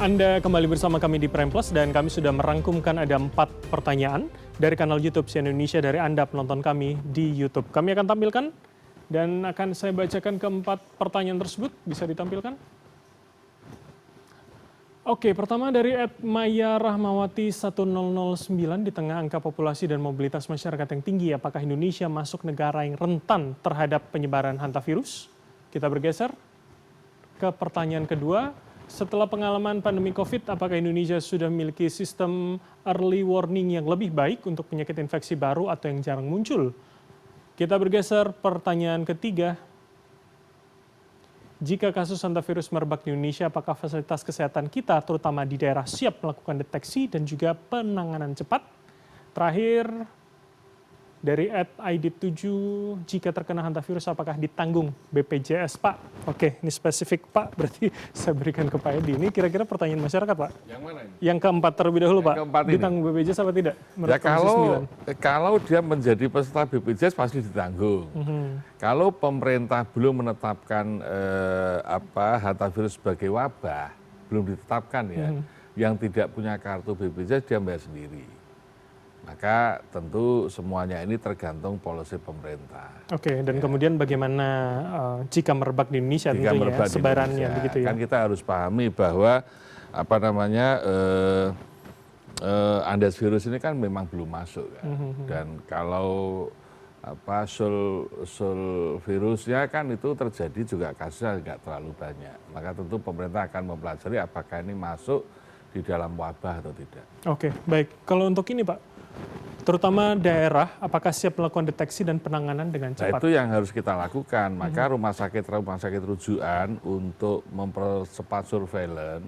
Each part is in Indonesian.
Anda kembali bersama kami di Prime Plus dan kami sudah merangkumkan ada 4 pertanyaan dari kanal YouTube CNN Indonesia dari Anda penonton kami di YouTube. Kami akan tampilkan dan akan saya bacakan keempat pertanyaan tersebut. Bisa ditampilkan? Oke, pertama dari @maya rahmawati 1009, di tengah angka populasi dan mobilitas masyarakat yang tinggi, apakah Indonesia masuk negara yang rentan terhadap penyebaran hantavirus? Kita bergeser ke pertanyaan kedua. Setelah pengalaman pandemi COVID, apakah Indonesia sudah memiliki sistem early warning yang lebih baik untuk penyakit infeksi baru atau yang jarang muncul? Kita bergeser pertanyaan ketiga. Jika kasus hantavirus merebak di Indonesia, apakah fasilitas kesehatan kita, terutama di daerah, siap melakukan deteksi dan juga penanganan cepat? Terakhir, dari @aidit7, jika terkena hantavirus apakah ditanggung BPJS, Pak? Oke, ini spesifik, Pak. Berarti saya berikan ke Pak Edi. Ini kira-kira pertanyaan masyarakat, Pak. Yang mana ini? Yang keempat terlebih dahulu, Pak. Keempat ini. Ditanggung BPJS apa tidak? Ya kalau dia menjadi peserta BPJS pasti ditanggung. Kalau pemerintah belum menetapkan hantavirus sebagai wabah, belum ditetapkan ya, yang tidak punya kartu BPJS dia bayar sendiri. Maka tentu semuanya ini tergantung polisi pemerintah. Oke, dan kemudian bagaimana jika merebak di Indonesia jika tentunya ya, sebarannya begitu ya? Kan kita harus pahami bahwa Andes virus ini kan memang belum masuk kan. Dan kalau sul virusnya kan itu terjadi juga kasusnya nggak terlalu banyak. Maka tentu pemerintah akan mempelajari apakah ini masuk di dalam wabah atau tidak. Oke, baik. Kalau untuk ini, Pak, terutama daerah, apakah siap melakukan deteksi dan penanganan dengan cepat? Nah, itu yang harus kita lakukan. Maka rumah sakit rujukan untuk mempercepat surveillance,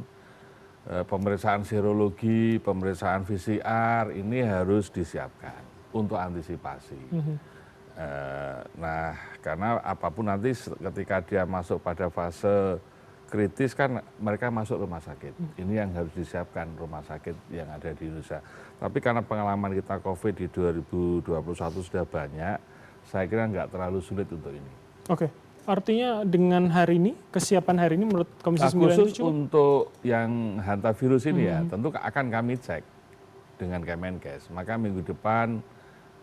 pemeriksaan serologi, pemeriksaan PCR, ini harus disiapkan untuk antisipasi. Nah, karena apapun nanti ketika dia masuk pada fase kritis kan mereka masuk rumah sakit. Ini yang harus disiapkan rumah sakit yang ada di Indonesia. Tapi karena pengalaman kita COVID di 2021 sudah banyak, saya kira nggak terlalu sulit untuk ini. Oke, artinya dengan hari ini, kesiapan hari ini menurut Komisi 9 khusus itu cukup? untuk yang hantavirus ini ya, tentu akan kami cek dengan Kemenkes. Maka minggu depan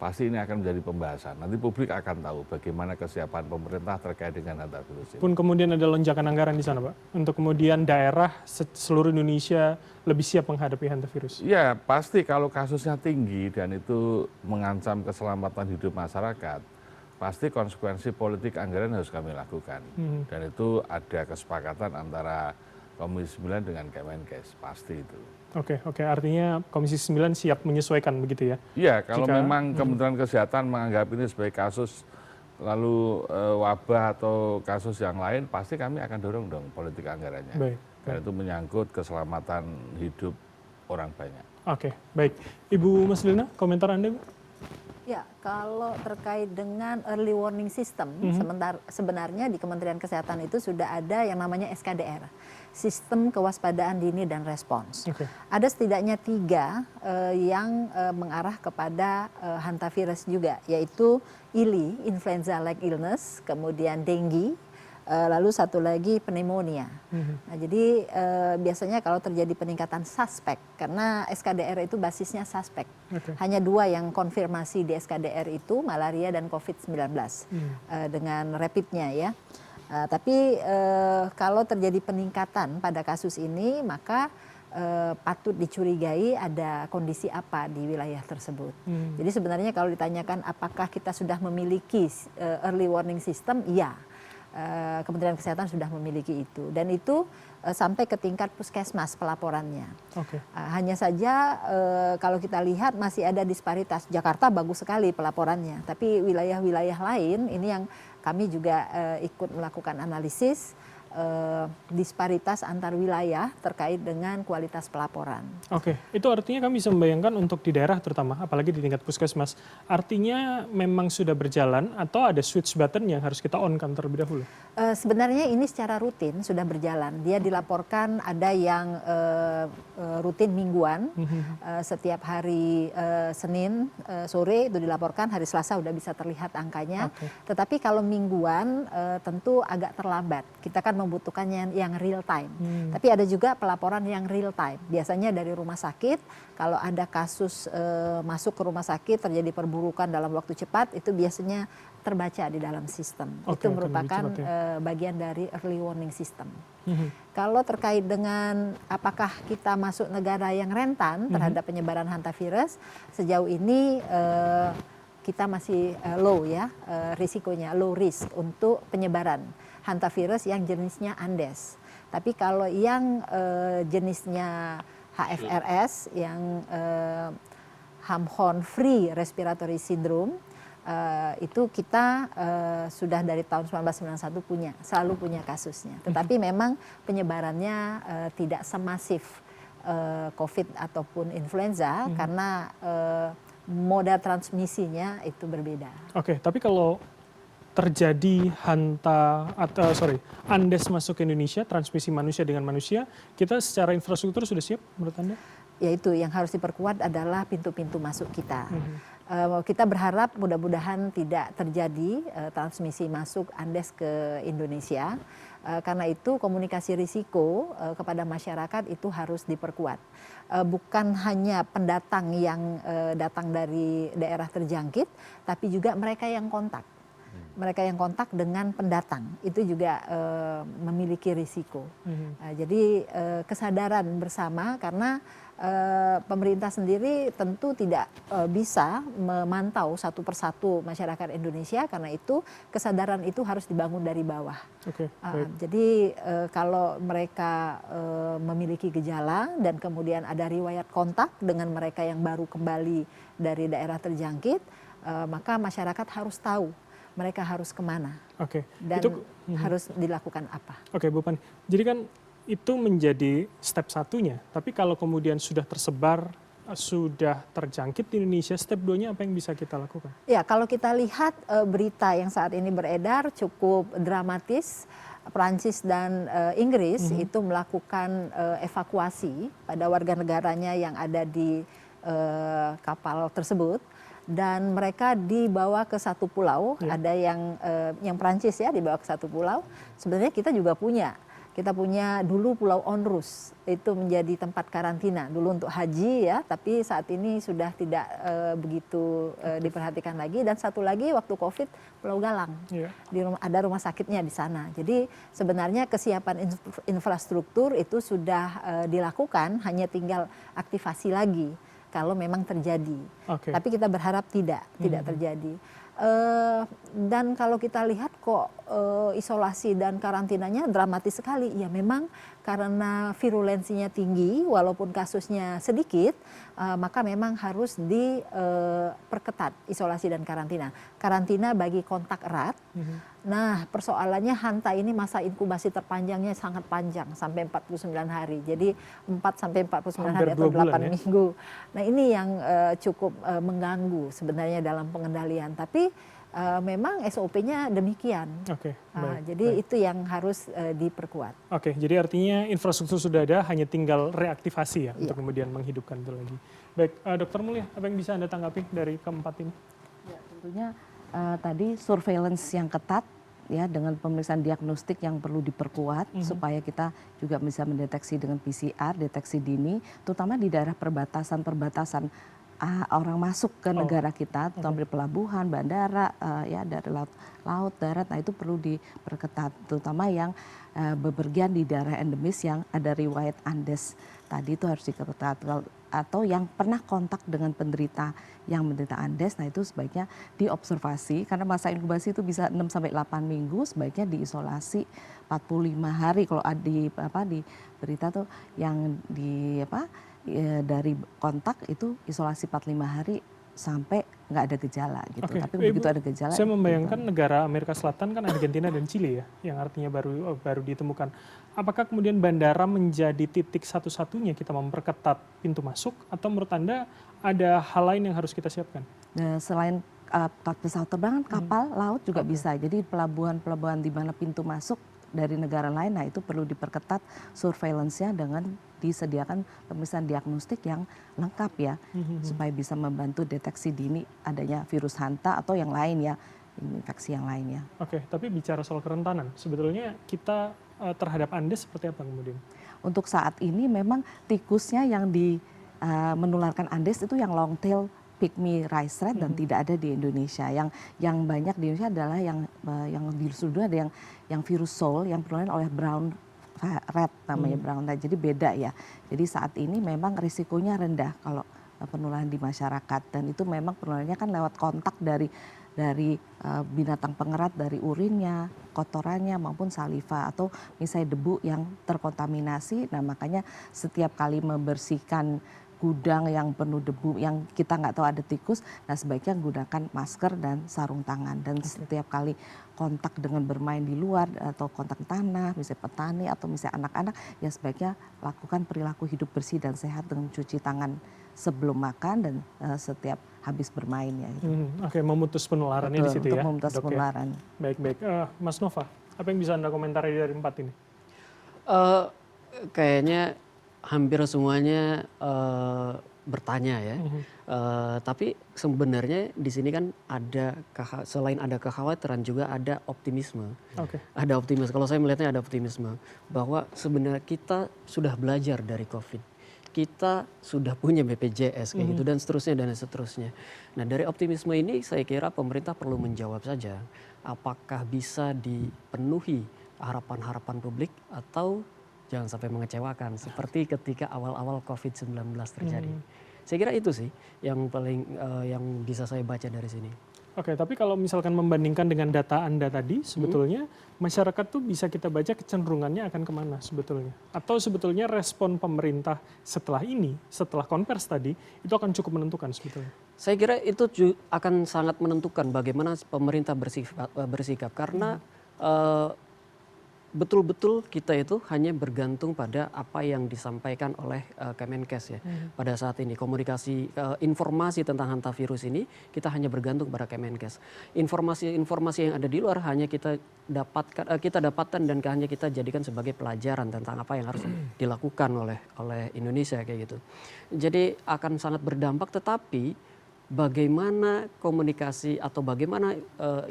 pasti ini akan menjadi pembahasan. Nanti publik akan tahu bagaimana kesiapan pemerintah terkait dengan hantavirus ini. Pun kemudian ada lonjakan anggaran di sana, Pak, untuk kemudian daerah seluruh Indonesia lebih siap menghadapi hantavirus. Ya, pasti kalau kasusnya tinggi dan itu mengancam keselamatan hidup masyarakat, pasti konsekuensi politik anggaran harus kami lakukan. Dan itu ada kesepakatan antara Komisi 9 dengan Kemenkes, pasti itu. Oke, artinya Komisi 9 siap menyesuaikan begitu ya? Iya, kalau memang Kementerian Kesehatan menganggap ini sebagai kasus lalu wabah atau kasus yang lain, pasti kami akan dorong dong politik anggarannya. Baik. Karena itu menyangkut keselamatan hidup orang banyak. Oke, baik. Ibu Mas Lina, komentar Anda, Bu? Ya, kalau terkait dengan early warning system, sebenarnya di Kementerian Kesehatan itu sudah ada yang namanya SKDR, Sistem Kewaspadaan Dini dan Respons. Ada setidaknya 3 yang mengarah kepada hantavirus juga, yaitu ILI, Influenza-like Illness, kemudian dengue, lalu satu lagi pneumonia. Nah, jadi biasanya kalau terjadi peningkatan suspek, karena SKDR itu basisnya suspek, hanya 2 yang konfirmasi di SKDR itu malaria dan COVID-19 dengan rapidnya ya. Tapi kalau terjadi peningkatan pada kasus ini, maka patut dicurigai ada kondisi apa di wilayah tersebut. Jadi sebenarnya kalau ditanyakan apakah kita sudah memiliki early warning system, iya. Kementerian Kesehatan sudah memiliki itu, dan itu sampai ke tingkat puskesmas pelaporannya. Hanya saja kalau kita lihat masih ada disparitas. Jakarta bagus sekali pelaporannya, tapi wilayah-wilayah lain ini yang kami juga ikut melakukan analisis disparitas antar wilayah terkait dengan kualitas pelaporan. Oke, itu artinya kami bisa membayangkan untuk di daerah terutama, apalagi di tingkat puskesmas, artinya memang sudah berjalan atau ada switch button yang harus kita on-kan terlebih dahulu? Sebenarnya ini secara rutin sudah berjalan. Dia dilaporkan ada yang rutin mingguan, setiap hari Senin sore itu dilaporkan, hari Selasa udah bisa terlihat angkanya. Tetapi kalau mingguan tentu agak terlambat. Kita kan membutuhkan yang real time. Tapi ada juga pelaporan yang real time. Biasanya dari rumah sakit, kalau ada kasus masuk ke rumah sakit terjadi perburukan dalam waktu cepat, itu biasanya terbaca di dalam sistem. Itu merupakan bagian dari early warning system. Kalau terkait dengan apakah kita masuk negara yang rentan terhadap penyebaran hantavirus, sejauh ini kita masih low ya, risikonya low risk untuk penyebaran hantavirus yang jenisnya Andes. Tapi kalau yang jenisnya HFRS yang Ham-Horn Free Respiratory Syndrome, itu kita sudah dari tahun 1991 selalu punya kasusnya. Tetapi memang penyebarannya tidak semasif COVID ataupun influenza karena moda transmisinya itu berbeda. Oke, tapi kalau terjadi Andes masuk ke Indonesia, transmisi manusia dengan manusia, kita secara infrastruktur sudah siap menurut Anda? Yaitu yang harus diperkuat adalah pintu-pintu masuk kita. Kita berharap mudah-mudahan tidak terjadi transmisi masuk Andes ke Indonesia. Karena itu komunikasi risiko kepada masyarakat itu harus diperkuat. Bukan hanya pendatang yang datang dari daerah terjangkit, tapi juga mereka yang kontak. Mereka yang kontak dengan pendatang itu juga memiliki risiko. Jadi kesadaran bersama karena pemerintah sendiri tentu tidak bisa memantau satu persatu masyarakat Indonesia, karena itu kesadaran itu harus dibangun dari bawah. Jadi kalau mereka memiliki gejala dan kemudian ada riwayat kontak dengan mereka yang baru kembali dari daerah terjangkit, maka masyarakat harus tahu mereka harus kemana dan harus dilakukan apa. Bu Pani. Jadi kan itu menjadi step satunya, tapi kalau kemudian sudah tersebar, sudah terjangkit di Indonesia, step 2-nya apa yang bisa kita lakukan? Ya, kalau kita lihat berita yang saat ini beredar cukup dramatis, Prancis dan Inggris itu melakukan evakuasi pada warga negaranya yang ada di kapal tersebut, dan mereka dibawa ke satu pulau. Ada yang Prancis ya dibawa ke satu pulau. Sebenarnya kita juga punya. Kita punya dulu Pulau Onrus, itu menjadi tempat karantina dulu untuk haji ya, tapi saat ini sudah tidak begitu diperhatikan lagi. Dan satu lagi waktu COVID, Pulau Galang, ada rumah sakitnya di sana. Jadi sebenarnya kesiapan infrastruktur itu sudah dilakukan, hanya tinggal aktivasi lagi kalau memang terjadi. Tapi kita berharap tidak terjadi. Dan kalau kita lihat kok isolasi dan karantinanya dramatis sekali. Ya memang karena virulensinya tinggi walaupun kasusnya sedikit, maka memang harus diperketat isolasi dan karantina. Karantina bagi kontak erat. Nah, persoalannya Hanta ini masa inkubasi terpanjangnya sangat panjang, sampai 49 hari. Jadi 4 sampai 49 hari atau 8 minggu. Nah, ini yang cukup mengganggu sebenarnya dalam pengendalian. Tapi memang SOP-nya demikian. Jadi itu yang harus diperkuat. Jadi artinya infrastruktur sudah ada, hanya tinggal reaktivasi ya untuk kemudian menghidupkan itu lagi. Baik, Dokter Mulia, apa yang bisa Anda tanggapi dari keempat ini? Ya, tentunya tadi surveillance yang ketat ya, dengan pemeriksaan diagnostik yang perlu diperkuat supaya kita juga bisa mendeteksi dengan PCR, deteksi dini, terutama di daerah perbatasan orang masuk ke negara kita, terutama di pelabuhan, bandara, ya dari laut, darat. Nah itu perlu diperketat, terutama yang bepergian di daerah endemis yang ada riwayat Andes tadi itu harus diperketat. Atau yang pernah kontak dengan penderita yang menderita Andes, nah itu sebaiknya diobservasi karena masa inkubasi itu bisa 6 sampai 8 minggu, sebaiknya diisolasi 45 hari. Kalau di berita tuh yang dari kontak itu isolasi 45 hari sampai nggak ada gejala gitu. Tapi begitu ada gejala. Saya membayangkan negara Amerika Selatan kan Argentina dan Chili ya, yang artinya baru ditemukan. Apakah kemudian bandara menjadi titik satu-satunya kita memperketat pintu masuk, atau menurut Anda ada hal lain yang harus kita siapkan? Nah, selain pesawat terbang, kapal laut juga bisa. Jadi pelabuhan-pelabuhan di mana pintu masuk dari negara lain, nah itu perlu diperketat surveillance-nya dengan disediakan pemeriksaan diagnostik yang lengkap ya, supaya bisa membantu deteksi dini adanya virus Hanta atau yang lain ya, infeksi yang lainnya. Tapi bicara soal kerentanan, sebetulnya kita terhadap Andes seperti apa kemudian? Untuk saat ini memang tikusnya yang menularkan Andes itu yang long tail pygmy rice rat dan tidak ada di Indonesia. Yang banyak di Indonesia adalah yang virus dulu ada yang virus Sole yang penularan oleh brown rat namanya brown rat. Jadi beda ya. Jadi saat ini memang risikonya rendah kalau penularan di masyarakat dan itu memang penularannya kan lewat kontak dari binatang pengerat, dari urinnya, kotorannya maupun saliva atau misalnya debu yang terkontaminasi. Nah makanya setiap kali membersihkan gudang yang penuh debu yang kita nggak tahu ada tikus, nah sebaiknya gunakan masker dan sarung tangan. Dan setiap kali kontak dengan bermain di luar atau kontak tanah, misalnya petani atau misalnya anak-anak, ya sebaiknya lakukan perilaku hidup bersih dan sehat dengan cuci tangan sebelum makan dan setiap habis bermain ya. Oke, memutus penularannya di situ untuk ya. memutus penularan. Baik-baik. Mas Nova, apa yang bisa Anda komentari dari 4 ini? Kayaknya hampir semuanya bertanya ya. Tapi sebenarnya di sini kan ada selain ada kekhawatiran juga ada optimisme. Ada optimisme. Kalau saya melihatnya ada optimisme bahwa sebenarnya kita sudah belajar dari COVID. Kita sudah punya BPJS kayak gitu dan seterusnya. Nah, dari optimisme ini saya kira pemerintah perlu menjawab saja apakah bisa dipenuhi harapan-harapan publik atau jangan sampai mengecewakan seperti ketika awal-awal COVID-19 terjadi. Saya kira itu sih yang paling yang bisa saya baca dari sini. Oke, tapi kalau misalkan membandingkan dengan data Anda tadi, sebetulnya masyarakat tuh bisa kita baca kecenderungannya akan kemana sebetulnya? Atau sebetulnya respon pemerintah setelah ini, setelah konvers tadi, itu akan cukup menentukan sebetulnya? Saya kira itu akan sangat menentukan bagaimana pemerintah bersikap karena betul-betul kita itu hanya bergantung pada apa yang disampaikan oleh Kemenkes ya. Pada saat ini komunikasi informasi tentang hantavirus ini kita hanya bergantung pada Kemenkes. Informasi yang ada di luar hanya kita dapatkan dan hanya kita jadikan sebagai pelajaran tentang apa yang harus dilakukan oleh Indonesia kayak gitu. Jadi akan sangat berdampak, tetapi bagaimana komunikasi atau bagaimana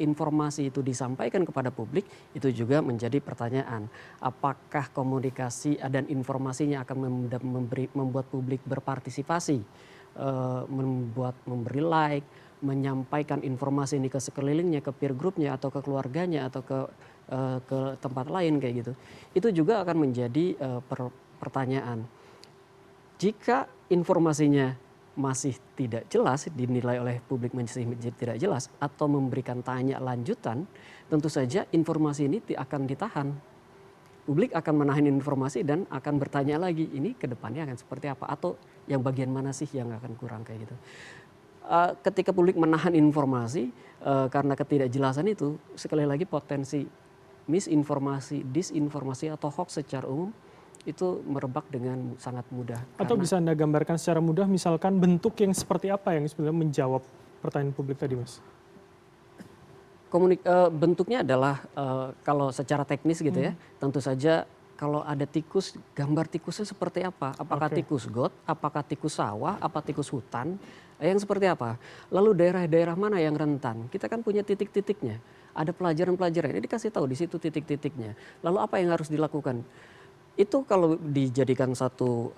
informasi itu disampaikan kepada publik itu juga menjadi pertanyaan. Apakah komunikasi dan informasinya akan membuat publik berpartisipasi, memberi like, menyampaikan informasi ini ke sekelilingnya, ke peer groupnya atau ke keluarganya atau ke tempat lain kayak gitu. Itu juga akan menjadi pertanyaan. Jika informasinya masih tidak jelas, dinilai oleh publik masih tidak jelas atau memberikan tanya lanjutan, tentu saja informasi ini akan ditahan. Publik akan menahan informasi dan akan bertanya lagi, ini ke depannya akan seperti apa atau yang bagian mana sih yang akan kurang kayak gitu. Ketika publik menahan informasi karena ketidakjelasan itu, sekali lagi potensi misinformasi, disinformasi atau hoax secara umum itu merebak dengan sangat mudah. Atau bisa Anda gambarkan secara mudah misalkan bentuk yang seperti apa yang sebenarnya menjawab pertanyaan publik tadi, Mas? Bentuknya adalah kalau secara teknis gitu ya, tentu saja kalau ada tikus, gambar tikusnya seperti apa? Apakah tikus got, apakah tikus sawah, apa tikus hutan, yang seperti apa? Lalu daerah-daerah mana yang rentan? Kita kan punya titik-titiknya. Ada pelajaran-pelajaran, ini dikasih tahu di situ titik-titiknya. Lalu apa yang harus dilakukan? Itu kalau dijadikan satu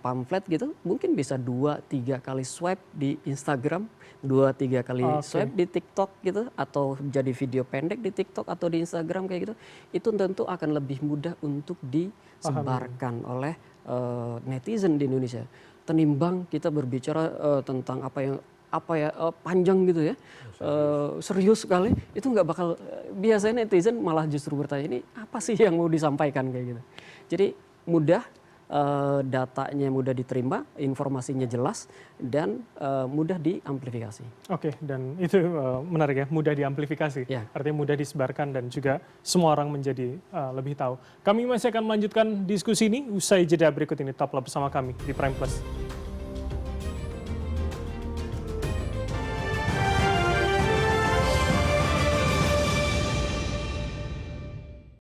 pamflet gitu, mungkin bisa 2-3 kali swipe di Instagram, 2-3 kali swipe di TikTok gitu, atau jadi video pendek di TikTok atau di Instagram kayak gitu. Itu tentu akan lebih mudah untuk disebarkan oleh netizen di Indonesia. Tenimbang kita berbicara tentang panjang gitu ya, serius sekali, itu nggak bakal, biasanya netizen malah justru bertanya ini apa sih yang mau disampaikan kayak gitu. Jadi mudah, datanya mudah diterima, informasinya jelas dan mudah diamplifikasi. Oke, dan itu menarik ya, mudah diamplifikasi, artinya mudah disebarkan dan juga semua orang menjadi lebih tahu. Kami masih akan melanjutkan diskusi ini usai jeda berikut ini. Tetaplah bersama kami di Prime Plus.